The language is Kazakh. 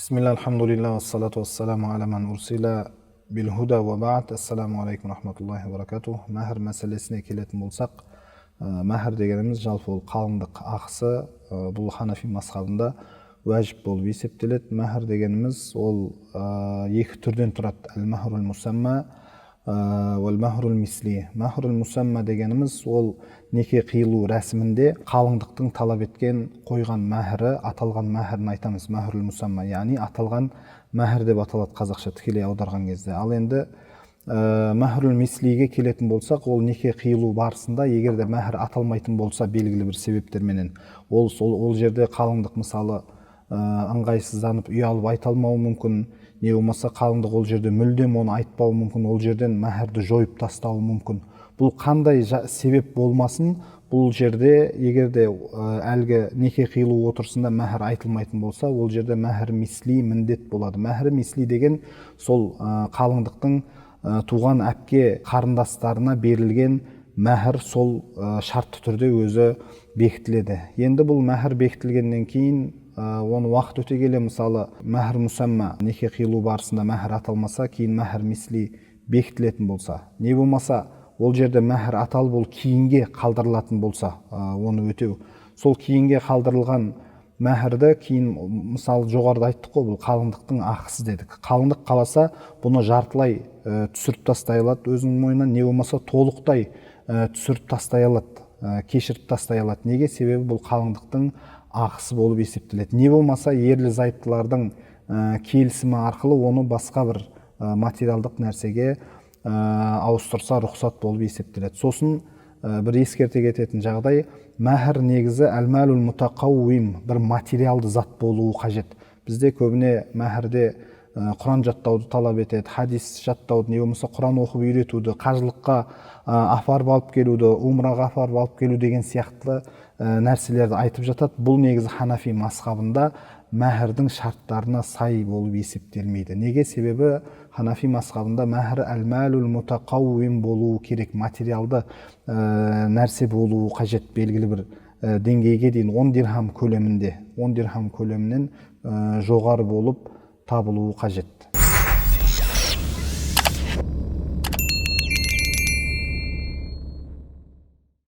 Bismillah, alhamdulillah, ассалату вассаламу аля ман урсила бил худа ва ба'д. Ассаламу алейкум рахматуллахи ва баракатух. Мәһр мәселесіне келетін болсақ, мәһр дегеніміз жалпы ол қалыңдық ақысы, бұл ханафи мазхабында уәжіп болып есептеледі. Мәһр дегеніміз ол екі түрден тұрады. Әл-мәһрул мусамма уәл мәһрул мисли. Мәһрул мусамма дегеніміз ол неке қиылу рәсімінде қалыңдықтың талап еткен қойған мәһрі, аталған мәһрін айтамыз. Мәһрул мусамма, яғни аталған мәһр деп аталады қазақша тікелей аударған кезде. Ал енді мәһрул мислиге келетін болсақ, ол неке қиылу барысында егер де мәһр аталмайтын болса белгілі бір себептерменен, ол жерде қалыңдық мысалы ыңғайсызданып ұялып айта алмауы мүмкін, не болмаса қалыңдық ол жерде мүлдем оны айтпауы мүмкін, ол жерден мәһрді жойып тастауы мүмкін. Бұл қандай себеп болмасын, бұл жерде егер де әлгі неке қиылу отырысында мәһр айтылмайтын болса, ол жерде мәһр мисли міндет болады. Мәһр мисли деген сол қалыңдықтың туған әпке қарындастарына берілген мәһр сол шартты түрде өзі бекітіледі. Енді бұл мәһр бекітілгеннен кейін оны уақыт өте келе, мысалы мәһр мусамма неке қиылу барысында мәһр аталмаса, кейін мәһр мисли бекітілетін болса, не болмаса ол жерде мәһр аталып ол кейінге қалдырылатын болса, оны өтеу, сол кейінге қалдырылған мәһрді кейін, мысалы жоғарыда айттық қой, бұл қалыңдықтың ақысы дедік. Қалыңдық қаласа бұны жартылай түсіріп тастай алады өзінің мойнынан, не болмаса толықтай түсіріп тастай алады, кешіріп тастай алады. Неге? Себебі бұл қалыңдықтың ақысы болып есептеледі. Не болмаса ерлі зайыптылардың келісімі арқылы оны басқа бір материалдық нәрсеге ауыстырса рұқсат болып есептеледі. Сосын бір ескерте кететін жағдай, мәһр негізі әл-мәлул мутақауим, бір материалды зат болуы қажет. Бізде көбіне мәһрде Құран жаттауды талап етеді, хадис жаттауды, не болмаса Құран оқып үйретуді, қажылыққа апарып алып келуді, умраға апарып алып келу деген сияқты нәрселерді айтып жатады. Бұл негізі ханафи мазхабында мәһрдің шарттарына сай болып есептелмейді. Неге? Себебі ханафи мазхабында мәһр әл-мәлул мутақауим болуы керек, материалды нәрсе болуы қажет, белгілі бір деңгейге дейін 10 дирхам көлемінде, 10 дирхам көлемінен жоғары болып табылуы қажет.